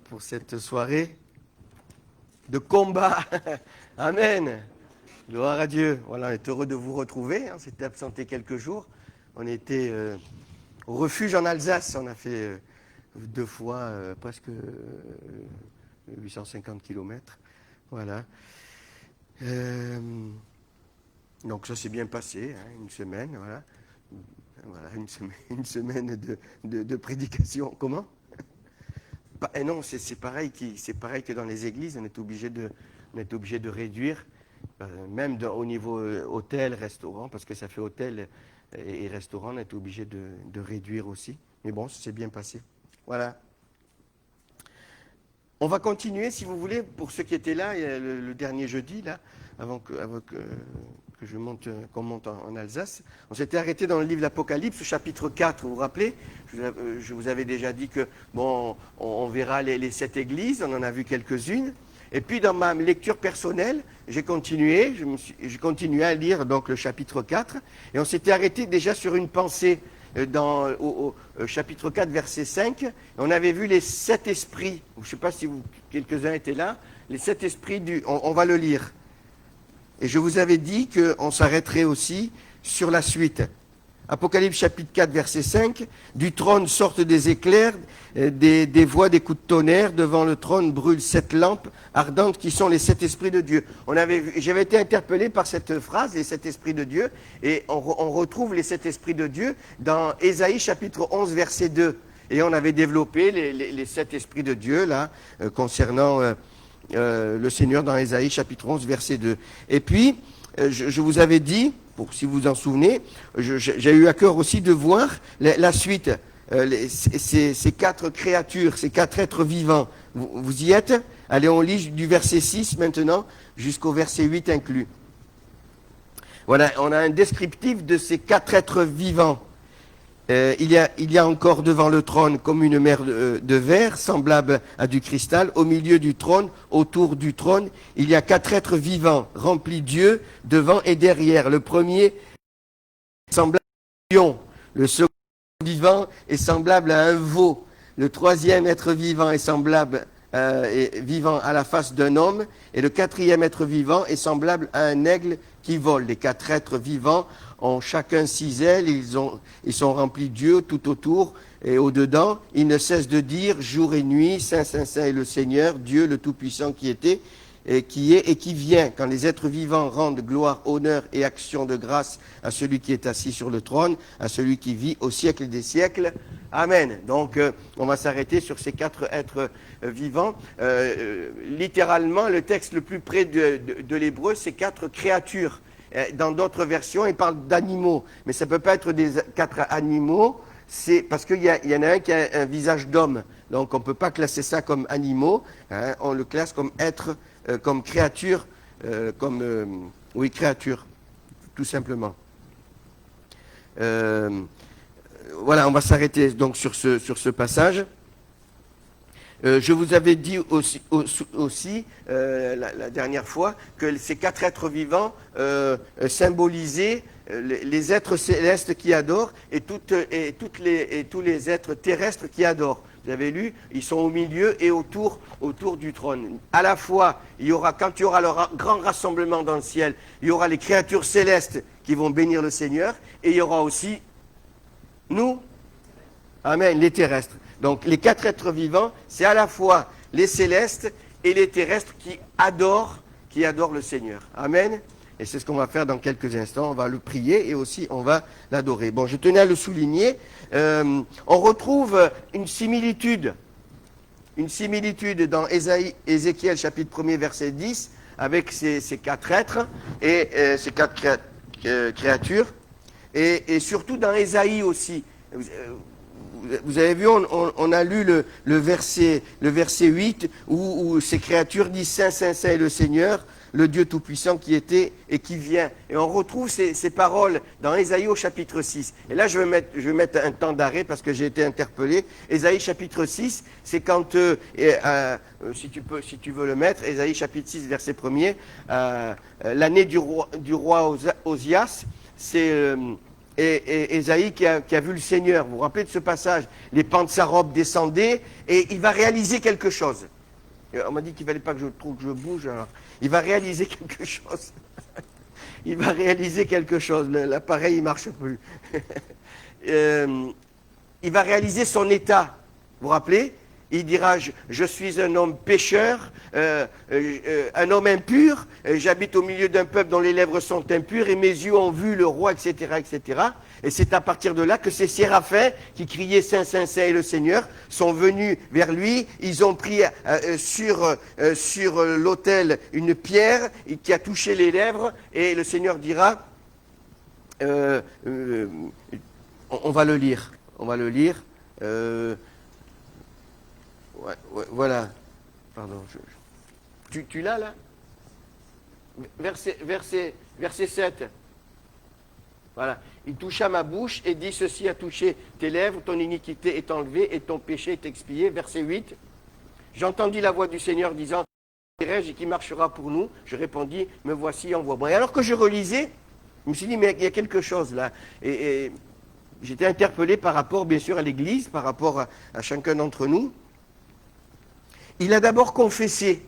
pour cette soirée de combat. Amen. Gloire à Dieu. Voilà, on est heureux de vous retrouver. On s'était absenté quelques jours. On était au refuge en Alsace. On a fait 2 fois presque 850 kilomètres. Voilà. Donc ça s'est bien passé, hein, une semaine, voilà. Voilà, une semaine de prédication. Comment? Et non, c'est pareil que dans les églises, on est obligé de réduire, même au niveau hôtel, restaurant, parce que ça fait hôtel et restaurant, on est obligé de réduire aussi. Mais bon, ça s'est bien passé. Voilà. On va continuer, si vous voulez, pour ceux qui étaient là le dernier jeudi, là, avant que qu'on monte en Alsace. On s'était arrêté dans le livre d'Apocalypse, chapitre 4, vous vous rappelez? Je vous avais déjà dit que, bon, on verra les 7 églises, on en a vu quelques-unes. Et puis, dans ma lecture personnelle, j'ai continué à lire donc le chapitre 4, et on s'était arrêté déjà sur une pensée au chapitre 4, verset 5. On avait vu les 7 esprits. Je ne sais pas si quelques-uns étaient là. Les 7 esprits on va le lire. Et je vous avais dit qu'on s'arrêterait aussi sur la suite. Apocalypse chapitre 4, verset 5. Du trône sortent des éclairs, des voix, des coups de tonnerre. Devant le trône brûlent 7 lampes ardentes qui sont les 7 esprits de Dieu. J'avais été interpellé par cette phrase, les 7 esprits de Dieu. Et on retrouve les 7 esprits de Dieu dans Ésaïe chapitre 11, verset 2. Et on avait développé les 7 esprits de Dieu, là, concernant le Seigneur dans Ésaïe chapitre 11, verset 2. Et puis, je vous avais dit, si vous vous en souvenez, j'ai eu à cœur aussi de voir la suite, ces 4 créatures, ces 4 êtres vivants. Vous y êtes? Allez, on lit du verset 6 maintenant jusqu'au verset 8 inclus. Voilà, on a un descriptif de ces 4 êtres vivants. Il y a encore devant le trône comme une mer de verre, semblable à du cristal. Au milieu du trône, autour du trône, il y a 4 êtres vivants, remplis d'yeux, devant et derrière. Le premier semblable à un lion. Le second vivant est semblable à un veau. Le troisième être vivant est semblable vivant à la face d'un homme. Et le 4e être vivant est semblable à un aigle qui vole. Les 4 êtres vivants ont chacun 6 ailes, ils sont remplis d'yeux tout autour et au-dedans. Ils ne cessent de dire jour et nuit, Saint, Saint, Saint est le Seigneur, Dieu le Tout-Puissant qui était, et qui est et qui vient. Quand les êtres vivants rendent gloire, honneur et action de grâce à celui qui est assis sur le trône, à celui qui vit au siècle des siècles. Amen. Donc, on va s'arrêter sur ces 4 êtres vivants. Littéralement, le texte le plus près de l'hébreu, c'est 4 créatures. Dans d'autres versions, il parle d'animaux. Mais ça ne peut pas être des 4 animaux, c'est parce qu'il y en a un qui a un visage d'homme. Donc, on ne peut pas classer ça comme animaux. Hein, on le classe comme être, comme créature, créature, tout simplement. Voilà, on va s'arrêter donc sur ce passage. Je vous avais dit aussi la dernière fois que ces 4 êtres vivants symbolisaient les êtres célestes qui adorent et tous les êtres terrestres qui adorent. Vous avez lu, ils sont au milieu et autour du trône. À la fois, quand il y aura le grand rassemblement dans le ciel, il y aura les créatures célestes qui vont bénir le Seigneur et il y aura aussi nous, amen, les terrestres. Donc les 4 êtres vivants, c'est à la fois les célestes et les terrestres qui adorent le Seigneur. Amen. Et c'est ce qu'on va faire dans quelques instants. On va le prier et aussi on va l'adorer. Bon, je tenais à le souligner. On retrouve une similitude dans Ézéchiel chapitre 1er verset 10 avec ces 4 êtres et ces 4 créatures. Et surtout dans Ésaïe aussi. Vous avez vu, on a lu le verset 8 où ces créatures disent Saint, Saint, Saint est le Seigneur, le Dieu Tout-Puissant qui était et qui vient. Et on retrouve ces paroles dans Ésaïe au chapitre 6. Et là, je vais mettre un temps d'arrêt parce que j'ai été interpellé. Ésaïe chapitre 6, c'est quand, si tu veux le mettre, Ésaïe chapitre 6, verset 1er, l'année du roi Osias, c'est et Ésaïe qui a vu le Seigneur. Vous vous rappelez de ce passage? Les pans de sa robe descendaient et il va réaliser quelque chose. On m'a dit qu'il ne fallait pas que je bouge, alors il va réaliser quelque chose. Il va réaliser quelque chose. L'appareil ne marche plus. Il va réaliser son état. Vous vous rappelez? Il dira, je suis un homme pécheur, un homme impur, j'habite au milieu d'un peuple dont les lèvres sont impures et mes yeux ont vu le roi, etc., etc. Et c'est à partir de là que ces séraphins qui criaient Saint, Saint, Saint et le Seigneur sont venus vers lui. Ils ont pris sur l'autel une pierre qui a touché les lèvres et le Seigneur dira, on va le lire, Ouais, voilà. Pardon. Tu l'as là? Verset 7. Voilà. Il toucha ma bouche et dit, ceci a touché tes lèvres, ton iniquité est enlevée et ton péché est expié. Verset 8. J'entendis la voix du Seigneur disant, et qui marchera pour nous? Je répondis, me voici, envoie-moi. Et alors que je relisais, je me suis dit, mais il y a quelque chose là. Et j'étais interpellé par rapport, bien sûr, à l'Église, par rapport à chacun d'entre nous. Il a d'abord confessé.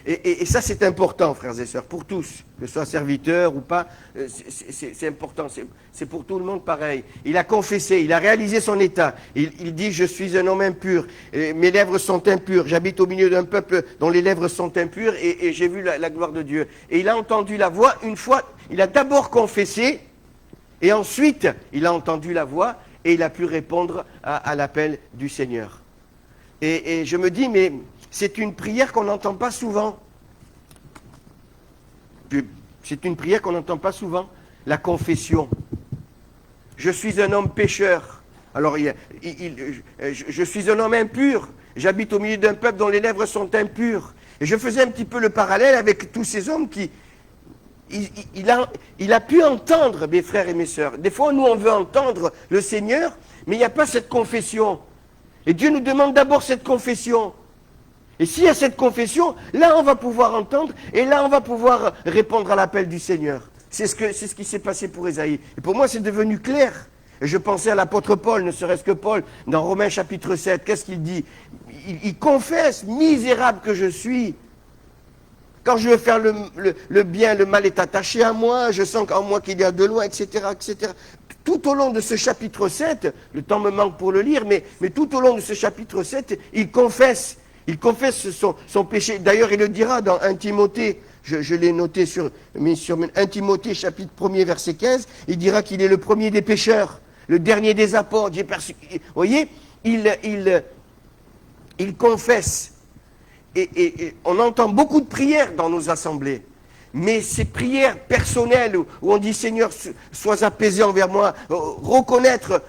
Et ça, c'est important, frères et sœurs, pour tous, que ce soit serviteur ou pas, c'est important, c'est pour tout le monde pareil. Il a confessé, il a réalisé son état. Il dit, je suis un homme impur, mes lèvres sont impures, j'habite au milieu d'un peuple dont les lèvres sont impures, et j'ai vu la gloire de Dieu. Et il a entendu la voix, une fois, il a d'abord confessé, et ensuite, il a entendu la voix, et il a pu répondre à l'appel du Seigneur. Et je me dis, mais c'est une prière qu'on n'entend pas souvent. C'est une prière qu'on n'entend pas souvent. La confession. Je suis un homme pécheur. Alors, je suis un homme impur. J'habite au milieu d'un peuple dont les lèvres sont impures. Et je faisais un petit peu le parallèle avec tous ces hommes qui... Il a pu entendre, mes frères et mes sœurs. Des fois, nous, on veut entendre le Seigneur, mais il n'y a pas cette confession. Et Dieu nous demande d'abord cette confession. Et s'il y a cette confession, là on va pouvoir entendre, et là on va pouvoir répondre à l'appel du Seigneur. C'est ce qui s'est passé pour Ésaïe. Et pour moi c'est devenu clair. Et je pensais à l'apôtre Paul, ne serait-ce que Paul, dans Romains chapitre 7, qu'est-ce qu'il dit? Il confesse, misérable que je suis. Quand je veux faire le bien, le mal est attaché à moi, je sens qu'en moi qu'il y a de loin, etc., etc. Tout au long de ce chapitre 7, le temps me manque pour le lire, mais tout au long de ce chapitre 7, il confesse son péché. D'ailleurs, il le dira dans 1 Timothée, je l'ai noté sur 1 Timothée, chapitre 1er, verset 15, il dira qu'il est le premier des pécheurs, le dernier des apôtres. Vous voyez, il confesse. Et on entend beaucoup de prières dans nos assemblées. Mais ces prières personnelles où on dit Seigneur, sois apaisé envers moi, reconnaître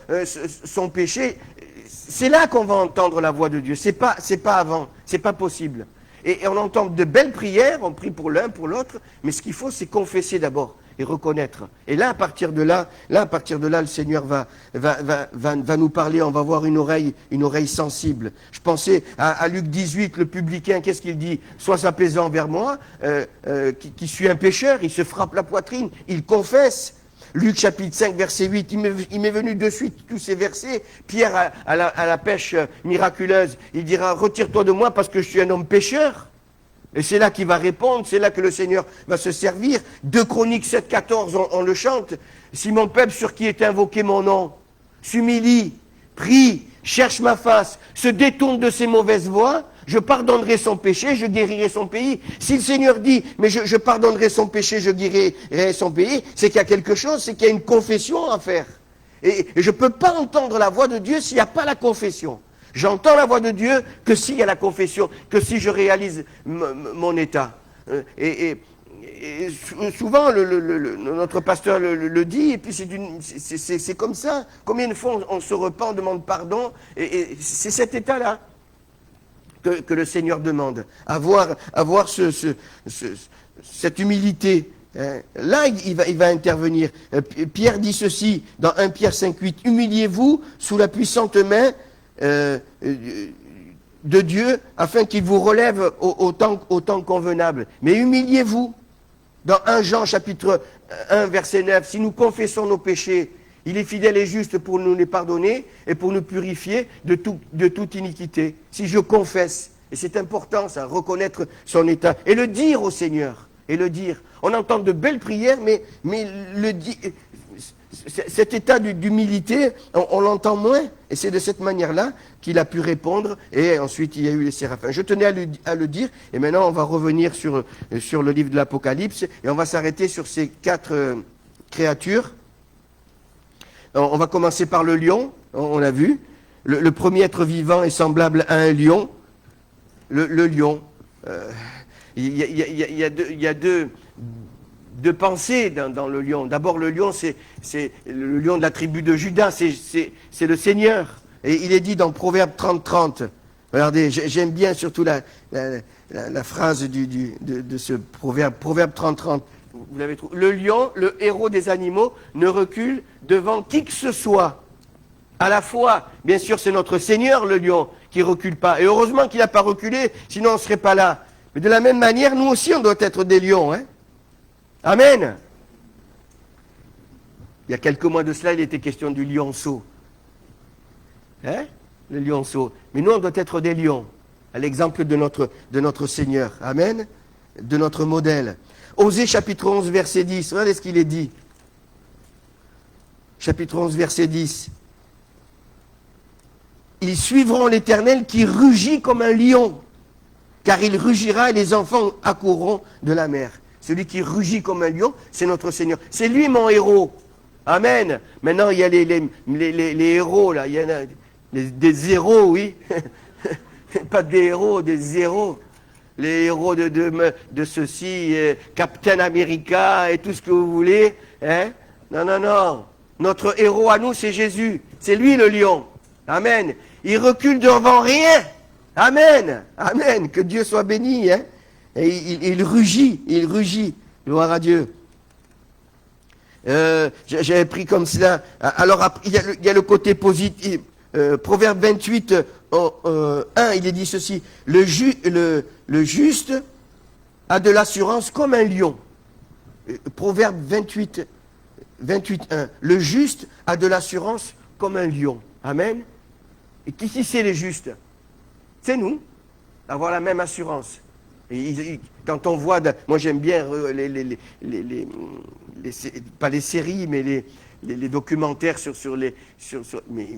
son péché, c'est là qu'on va entendre la voix de Dieu. C'est pas avant, c'est pas possible. Et on entend de belles prières, on prie pour l'un, pour l'autre, mais ce qu'il faut, c'est confesser d'abord et reconnaître. Et là, à partir de là, le Seigneur va nous parler, on va avoir une oreille sensible. Je pensais à Luc 18, le publicain, qu'est-ce qu'il dit? Sois apaisant vers moi, qui suis un pécheur, il se frappe la poitrine, il confesse. Luc chapitre 5, verset 8, il m'est venu de suite tous ces versets. Pierre, à la pêche miraculeuse, il dira, retire-toi de moi parce que je suis un homme pécheur. Et c'est là qu'il va répondre, c'est là que le Seigneur va se servir. 2 Chroniques 7, 14, on le chante. Si mon peuple sur qui est invoqué mon nom s'humilie, prie, cherche ma face, se détourne de ses mauvaises voies, je pardonnerai son péché, je guérirai son pays. Si le Seigneur dit, mais je pardonnerai son péché, je guérirai son pays, c'est qu'il y a quelque chose, c'est qu'il y a une confession à faire. Et je ne peux pas entendre la voix de Dieu s'il n'y a pas la confession. J'entends la voix de Dieu que s'il y a la confession, que si je réalise mon état. Et souvent, notre pasteur le dit, et puis c'est comme ça. Combien de fois on se repent, on demande pardon, et c'est cet état-là que le Seigneur demande. Avoir cette humilité. Là, il va intervenir. Pierre dit ceci, dans 1 Pierre 5,8, « Humiliez-vous sous la puissante main de Dieu, afin qu'il vous relève au temps convenable. Mais humiliez-vous. » Dans 1 Jean chapitre 1, verset 9, si nous confessons nos péchés, il est fidèle et juste pour nous les pardonner et pour nous purifier de toute iniquité. Si je confesse, et c'est important ça, reconnaître son état, et le dire au Seigneur, et le dire. On entend de belles prières, mais cet état d'humilité, on l'entend moins, et c'est de cette manière-là qu'il a pu répondre, et ensuite il y a eu les séraphins. Je tenais à le dire, et maintenant on va revenir sur le livre de l'Apocalypse, et on va s'arrêter sur ces 4 créatures. On va commencer par le lion, on l'a vu. Le premier être vivant est semblable à un lion. Le lion. Il y a deux pensées dans le lion. D'abord, le lion, c'est le lion de la tribu de Juda, c'est le Seigneur. Et il est dit dans Proverbe 30:30. Regardez, j'aime bien surtout la phrase de ce proverbe. Proverbe 30:30. Vous l'avez trouvé. Le lion, le héros des animaux, ne recule devant qui que ce soit. À la fois, bien sûr, c'est notre Seigneur, le lion, qui ne recule pas. Et heureusement qu'il n'a pas reculé, sinon on ne serait pas là. Mais de la même manière, nous aussi, on doit être des lions. Hein. Amen. Il y a quelques mois de cela, il était question du lionceau. Hein? Le lionceau. Mais nous, on doit être des lions, à l'exemple de notre Seigneur. Amen. De notre modèle. Osée chapitre 11, verset 10. Regardez ce qu'il est dit. Chapitre 11, verset 10. Ils suivront l'Éternel qui rugit comme un lion, car il rugira et les enfants accourront de la mer. Celui qui rugit comme un lion, c'est notre Seigneur. C'est lui mon héros. Amen. Maintenant, il y a les héros, là. Il y en a des zéros, oui. Pas des héros, des zéros. Les héros de ceci, Captain America et tout ce que vous voulez. Hein? Non. Notre héros à nous, c'est Jésus. C'est lui le lion. Amen. Il recule devant rien. Amen. Amen. Que Dieu soit béni. Hein? Et il rugit. Gloire à Dieu. J'avais pris comme cela. Alors, il y a le côté positif. Proverbe 28, 1, il est dit ceci. Le juste a de l'assurance comme un lion. Proverbe 28, 1. Le juste a de l'assurance comme un lion. Amen. Et qui c'est les justes? C'est nous. Avoir la même assurance. Et quand on voit, moi j'aime bien pas les séries, mais les documentaires mais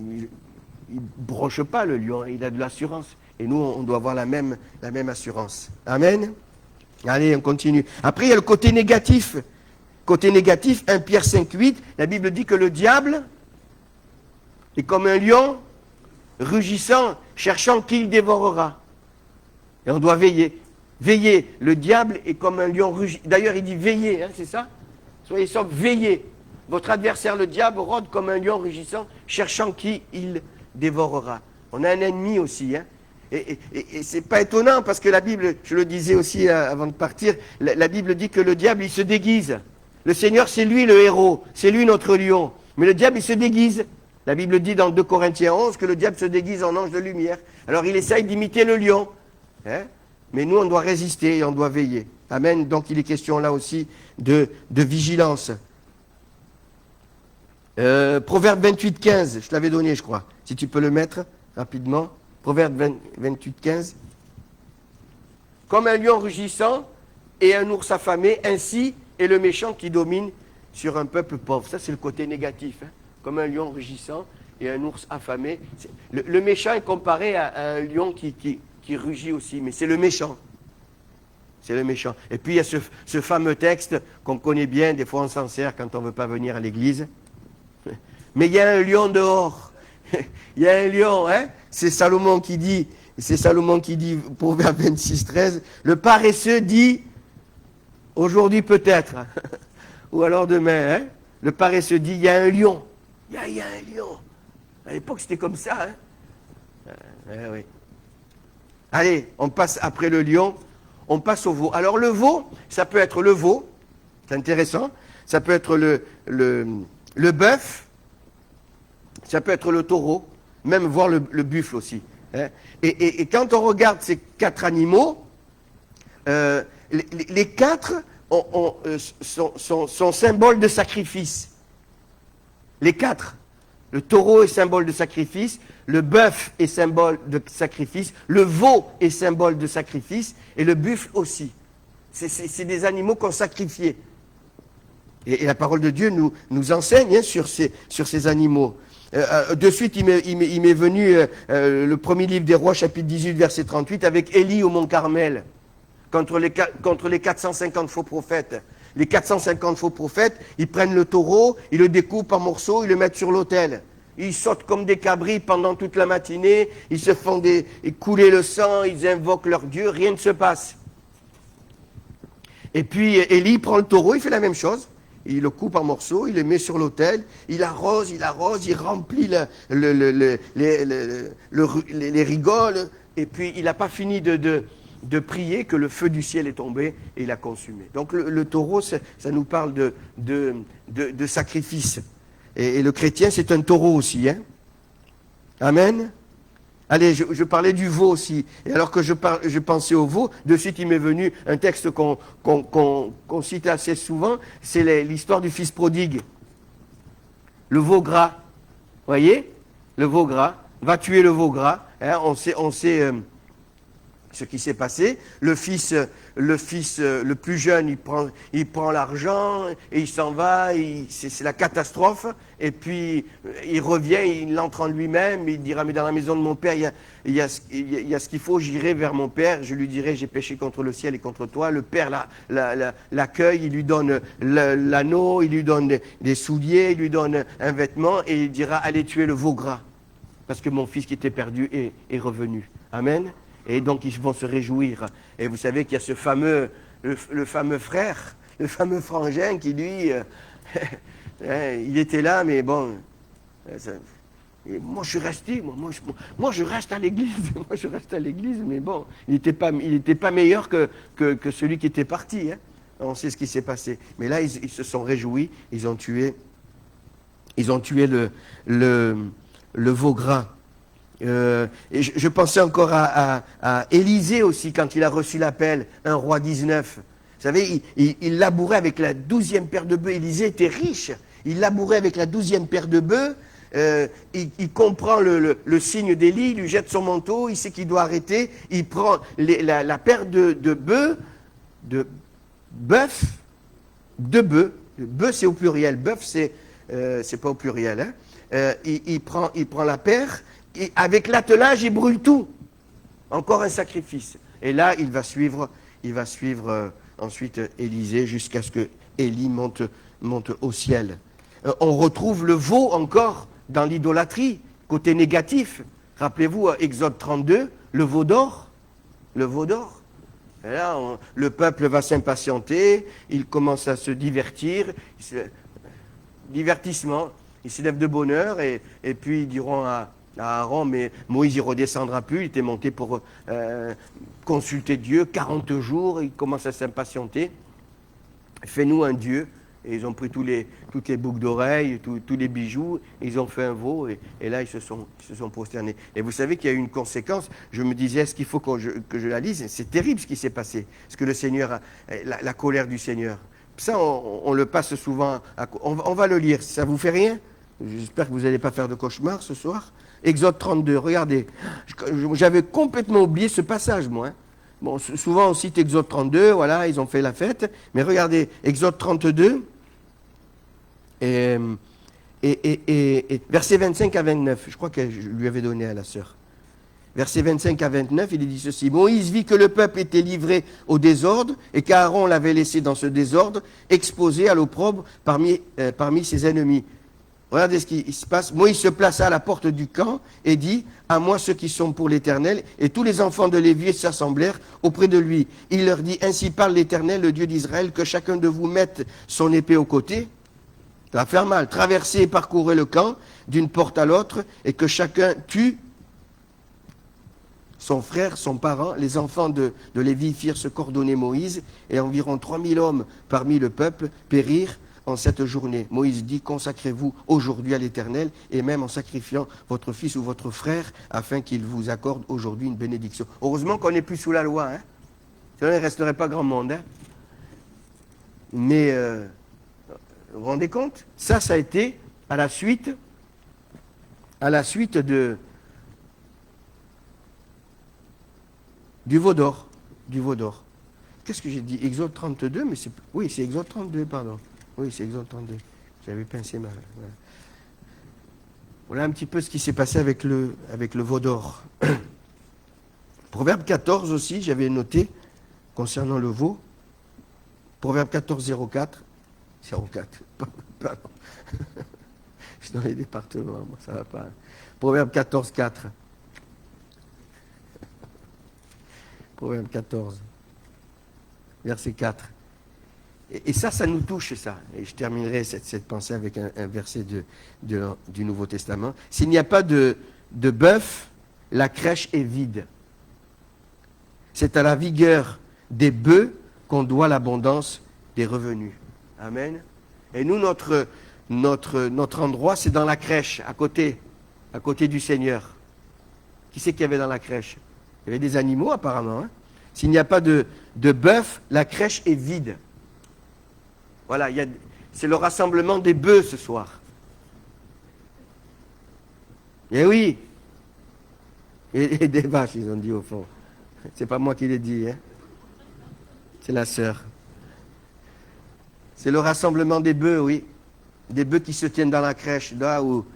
il ne broche pas le lion, il a de l'assurance. Et nous, on doit avoir la même assurance. Amen. Allez, on continue. Après, il y a le côté négatif. Côté négatif, 1 Pierre 5:8, la Bible dit que le diable est comme un lion, rugissant, cherchant qui il dévorera. Et on doit veiller. Veillez, le diable est comme un lion rugissant. D'ailleurs, il dit veillez, hein, c'est ça? Soyez sobres, veillez. Votre adversaire, le diable, rôde comme un lion rugissant, cherchant qui il dévorera. On a un ennemi aussi. Hein. Et c'est pas étonnant, parce que la Bible, je le disais aussi avant de partir, la Bible dit que le diable, il se déguise. Le Seigneur, c'est lui le héros, c'est lui notre lion. Mais le diable, il se déguise. La Bible dit dans 2 Corinthiens 11 que le diable se déguise en ange de lumière. Alors il essaye d'imiter le lion. Hein. Mais nous, on doit résister et on doit veiller. Amen. Donc, il est question là aussi de vigilance. Proverbe 28:15, je l'avais donné, je crois. Si tu peux le mettre rapidement. Proverbe 28:15. Comme un lion rugissant et un ours affamé, ainsi est le méchant qui domine sur un peuple pauvre. Ça, c'est le côté négatif. Hein. Comme un lion rugissant et un ours affamé. Le méchant est comparé à un lion qui rugit aussi, mais c'est le méchant. C'est le méchant. Et puis il y a ce fameux texte qu'on connaît bien, des fois on s'en sert quand on ne veut pas venir à l'église. Mais il y a un lion dehors. Il y a un lion, hein. C'est Salomon qui dit, Proverbe 26:13, le paresseux dit, aujourd'hui peut-être, ou alors demain, hein. Le paresseux dit, il y a un lion. Il y a un lion. À l'époque c'était comme ça, hein. Oui. Allez, on passe après le lion, on passe au veau. Alors le veau, ça peut être le veau, c'est intéressant, ça peut être le bœuf, ça peut être le taureau, même voir le buffle aussi. Hein. Et quand on regarde ces 4 animaux, les 4 sont symbole de sacrifice. Les 4. Le taureau est symbole de sacrifice, le bœuf est symbole de sacrifice, le veau est symbole de sacrifice, et le buffle aussi. C'est des animaux qu'on sacrifiait. Et la parole de Dieu nous enseigne sur ces animaux. De suite, il m'est venu le premier livre des Rois, chapitre 18, verset 38, avec Élie au mont Carmel, contre les 450 faux prophètes. Les 450 faux prophètes, ils prennent le taureau, ils le découpent en morceaux, ils le mettent sur l'autel. Ils sautent comme des cabris pendant toute la matinée, ils se font couler le sang, ils invoquent leur Dieu, rien ne se passe. Et puis Élie prend le taureau, il fait la même chose. Il le coupe en morceaux, il le met sur l'autel, il arrose, il remplit les rigoles, et puis il n'a pas fini de prier que le feu du ciel est tombé et il a consumé. Donc le taureau, ça nous parle de sacrifice. Et le chrétien, c'est un taureau aussi. Hein? Amen. Allez, je parlais du veau aussi. Et alors que je pensais au veau, de suite il m'est venu un texte qu'on cite assez souvent, c'est l'histoire du fils prodigue. Le veau gras. Vous voyez? Le veau gras. Va tuer le veau gras. Hein, on sait ce qui s'est passé. Le fils le plus jeune, il prend l'argent et il s'en va, c'est la catastrophe. Et puis il revient, il entre en lui-même, il dira, mais dans la maison de mon père, il y a ce qu'il faut, j'irai vers mon père, je lui dirai, j'ai péché contre le ciel et contre toi. Le père l'accueille, il lui donne l'anneau, il lui donne des souliers, il lui donne un vêtement et il dira, allez tuer le veau gras, parce que mon fils qui était perdu est revenu. Amen. Et donc ils vont se réjouir. Et vous savez qu'il y a ce fameux, le fameux frère, le fameux frangin qui lui, il était là, mais bon, moi je suis resté, moi je reste à l'église, moi je reste à l'église, mais bon, il n'était pas meilleur que celui qui était parti. Hein. On sait ce qui s'est passé. Mais là, ils se sont réjouis, ils ont tué le veau gras. Et je pensais encore à Élisée aussi, quand il a reçu l'appel, 1 Roi 19. Vous savez, il labourait avec la 12e paire de bœufs. Élisée était riche. Il labourait avec la 12e paire de bœufs. Il comprend le signe d'Élie, il lui jette son manteau, il sait qu'il doit arrêter. Il prend la paire de bœufs, de bœuf. Bœuf, c'est au pluriel. Bœuf, c'est pas au pluriel. Hein. Il prend la paire. Et avec l'attelage, il brûle tout. Encore un sacrifice. Et là, il va suivre ensuite Élisée jusqu'à ce que Élie monte au ciel. On retrouve le veau encore dans l'idolâtrie, côté négatif. Rappelez-vous, Exode 32, le veau d'or. Le veau d'or. Et là, le peuple va s'impatienter, il commence à se divertir. Divertissement. Ils se lèvent de bonne heure et puis ils diront à Aaron, mais Moïse, il ne redescendra plus, il était monté pour consulter Dieu, 40 jours, il commence à s'impatienter. Fais-nous un Dieu. Et ils ont pris toutes les boucles d'oreilles, tous les bijoux, et ils ont fait un veau, et là, ils se sont prosternés. Et vous savez qu'il y a eu une conséquence. Je me disais, est-ce qu'il faut que je la lise? C'est terrible ce qui s'est passé. Parce que le Seigneur, la colère du Seigneur. Ça, on le passe souvent. On va le lire. Ça vous fait rien? J'espère que vous n'allez pas faire de cauchemar ce soir. Exode 32, regardez. J'avais complètement oublié ce passage, moi. Hein. Bon, souvent on cite Exode 32, voilà, ils ont fait la fête. Mais regardez, Exode 32, et versets 25 à 29. Je crois que je lui avais donné à la sœur. Versets 25 à 29, il dit ceci. Moïse vit que le peuple était livré au désordre et qu'Aaron l'avait laissé dans ce désordre, exposé à l'opprobre parmi ses ennemis. Regardez ce qui se passe. Moïse se plaça à la porte du camp et dit, à moi ceux qui sont pour l'Éternel, et tous les enfants de Lévi s'assemblèrent auprès de lui. Il leur dit, ainsi parle l'Éternel, le Dieu d'Israël, que chacun de vous mette son épée au côté. Ça va faire mal. Traversez et parcourez le camp d'une porte à l'autre, et que chacun tue son frère, son parent. Les enfants de Lévi firent se coordonner Moïse, et environ 3000 hommes parmi le peuple périrent en cette journée. Moïse dit, consacrez-vous aujourd'hui à l'Éternel, et même en sacrifiant votre fils ou votre frère, afin qu'il vous accorde aujourd'hui une bénédiction. Heureusement qu'on n'est plus sous la loi, hein. Sinon il ne resterait pas grand monde. Hein. Mais, vous vous rendez compte? Ça a été à la suite du veau d'or. Du veau d'or. Qu'est-ce que j'ai dit? Exode 32, mais c'est... Oui, c'est Exode 32, pardon. Oui, c'est Exode 32. J'avais pincé ma... Voilà un petit peu ce qui s'est passé avec le veau d'or. Proverbe 14 aussi, j'avais noté, concernant le veau. Proverbe 14, 04. 04, pardon. Je suis dans les départements, moi, ça va pas. Proverbe 14, 4. Proverbe 14, verset 4. Et ça nous touche, ça. Et je terminerai cette pensée avec un verset du Nouveau Testament. S'il n'y a pas de bœuf, la crèche est vide. C'est à la vigueur des bœufs qu'on doit l'abondance des revenus. Amen. Et nous, notre endroit, c'est dans la crèche, à côté du Seigneur. Qui c'est qu'il y avait dans la crèche? Il y avait des animaux, apparemment. Hein. S'il n'y a pas de bœuf, la crèche est vide. Voilà, c'est le rassemblement des bœufs ce soir. Eh oui. Et des vaches, ils ont dit au fond. C'est pas moi qui l'ai dit, hein. C'est la sœur. C'est le rassemblement des bœufs, oui. Des bœufs qui se tiennent dans la crèche, là où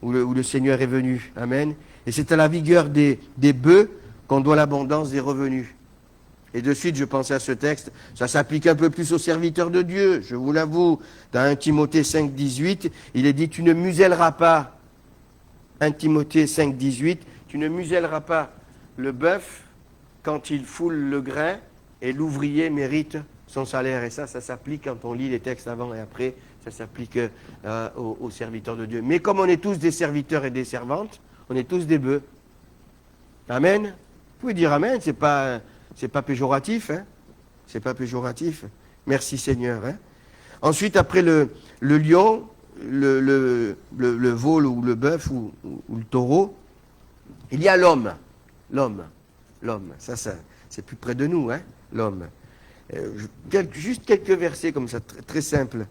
le Seigneur est venu. Amen. Et c'est à la vigueur des bœufs qu'on doit l'abondance des revenus. Et de suite, je pensais à ce texte, ça s'applique un peu plus aux serviteurs de Dieu, je vous l'avoue. Dans 1 Timothée 5, 18, il est dit, tu ne muselleras pas. 1 Timothée 5, 18, tu ne muselleras pas le bœuf quand il foule le grain et l'ouvrier mérite son salaire. Et ça s'applique quand on lit les textes avant et après, ça s'applique aux serviteurs de Dieu. Mais comme on est tous des serviteurs et des servantes, on est tous des bœufs. Amen. Vous pouvez dire amen, c'est pas péjoratif, hein. C'est pas péjoratif. Merci Seigneur. Hein. Ensuite, après le lion, le veau ou le bœuf ou le taureau, il y a l'homme. L'homme. Ça, c'est plus près de nous, hein, l'homme. Juste quelques versets comme ça, très simples.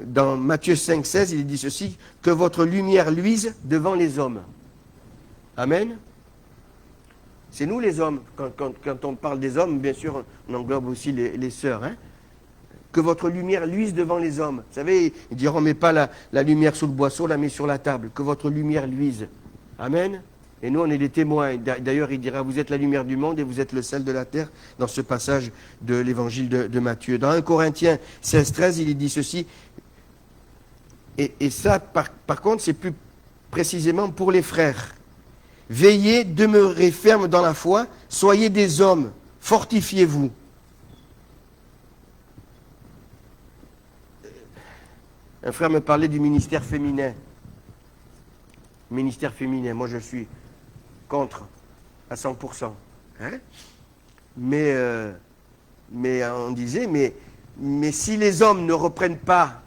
Dans Matthieu 5, 16, il est dit ceci, que votre lumière luise devant les hommes. Amen. C'est nous les hommes. Quand on parle des hommes, bien sûr, on englobe aussi les sœurs. Hein. Que votre lumière luise devant les hommes. Vous savez, ils diront, mets pas la lumière sous le boisseau, la mets sur la table. Que votre lumière luise. Amen. Et nous, on est des témoins. D'ailleurs, il dira, vous êtes la lumière du monde et vous êtes le sel de la terre, dans ce passage de l'évangile de Matthieu. Dans 1 Corinthiens 16, 13, il est dit ceci. Et ça, par contre, c'est plus précisément pour les frères. Veillez, demeurez fermes dans la foi, soyez des hommes, fortifiez-vous. Un frère me parlait du ministère féminin. Ministère féminin, moi je suis contre à 100%. Hein? Mais on disait, mais si les hommes ne reprennent pas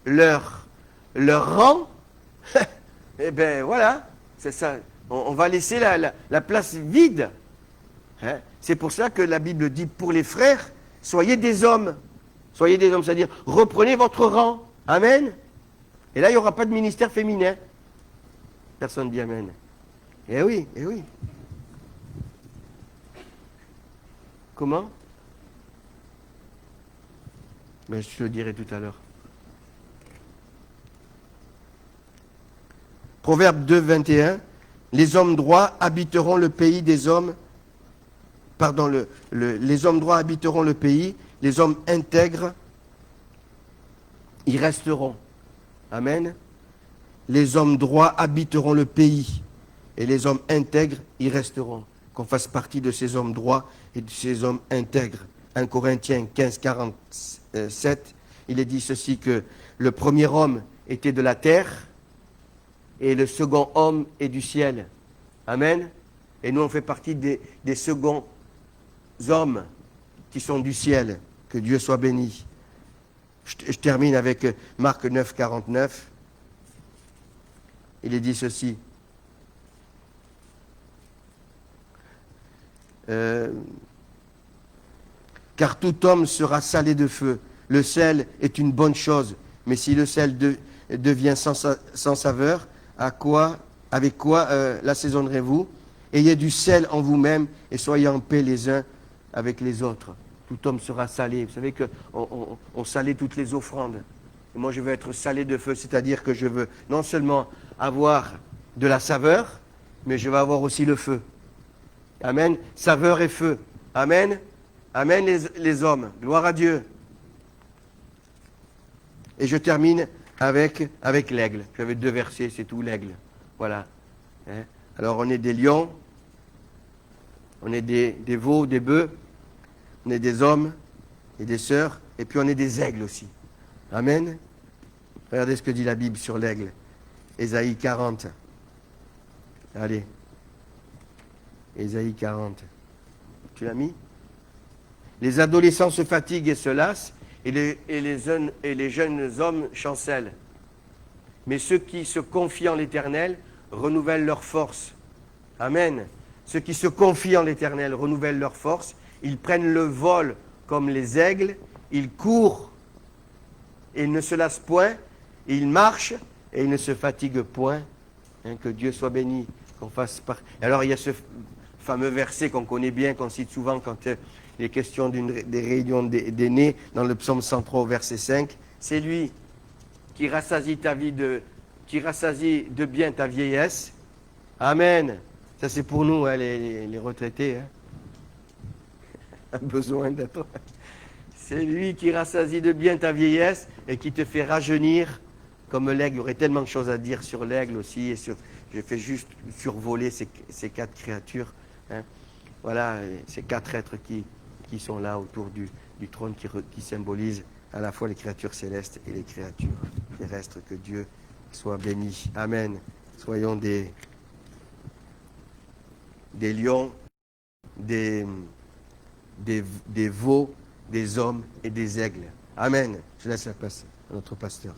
leur rang, eh bien voilà, c'est ça. On va laisser la place vide. Hein? C'est pour ça que la Bible dit pour les frères, soyez des hommes. Soyez des hommes, c'est-à-dire reprenez votre rang. Amen. Et là, il n'y aura pas de ministère féminin. Personne ne dit amen. Eh oui, eh oui. Comment? Mais je te le dirai tout à l'heure. Proverbe 2, 21. Les hommes droits habiteront le pays des hommes. Pardon, les hommes droits habiteront le pays. Les hommes intègres y resteront. Amen. Les hommes droits habiteront le pays. Et les hommes intègres y resteront. Qu'on fasse partie de ces hommes droits et de ces hommes intègres. 1 Corinthiens 15, 47, il est dit ceci, que le premier homme était de la terre et le second homme est du ciel. Amen. Et nous, on fait partie des seconds hommes qui sont du ciel. Que Dieu soit béni. Je termine avec Marc 9, 49. Il est dit ceci. Car tout homme sera salé de feu. le sel est une bonne chose, mais si le sel devient sans saveur, avec quoi l'assaisonnerez-vous? Ayez du sel en vous-même et soyez en paix les uns avec les autres. Tout homme sera salé. Vous savez qu'on salait toutes les offrandes. Et moi, je veux être salé de feu, c'est-à-dire que je veux non seulement avoir de la saveur, mais je veux avoir aussi le feu. Amen. Saveur et feu. Amen. Amen les hommes. Gloire à Dieu. Et je termine avec l'aigle. J'avais 2 versets, c'est tout, l'aigle. Voilà. Hein? Alors on est des lions, on est des veaux, des bœufs, on est des hommes et des sœurs, et puis on est des aigles aussi. Amen. Regardez ce que dit la Bible sur l'aigle. Ésaïe 40. Allez. Ésaïe 40. Tu l'as mis? Les adolescents se fatiguent et se lassent, et les jeunes hommes chancellent. Mais ceux qui se confient en l'Éternel renouvellent leur force. Amen. Ceux qui se confient en l'Éternel renouvellent leur force. Ils prennent le vol comme les aigles. Ils courent et ils ne se lassent point. Ils marchent et ils ne se fatiguent point. Hein, que Dieu soit béni. Qu'on fasse par... Alors il y a ce fameux verset qu'on connaît bien, qu'on cite souvent quand il est question des réunions d'aînés, dans le psaume 103, verset 5. C'est lui qui rassasie qui rassasie de bien ta vieillesse. Amen. Ça c'est pour nous, hein, les retraités. Hein. Un besoin d'être. C'est lui qui rassasie de bien ta vieillesse et qui te fait rajeunir comme l'aigle. Il y aurait tellement de choses à dire sur l'aigle aussi. Je fais juste survoler ces 4 créatures. Hein. Voilà, ces 4 êtres qui sont là autour du trône, qui symbolisent à la fois les créatures célestes et les créatures terrestres. Que Dieu soit béni. Amen. Soyons des lions, des veaux, des hommes et des aigles. Amen. Je laisse la place à notre pasteur.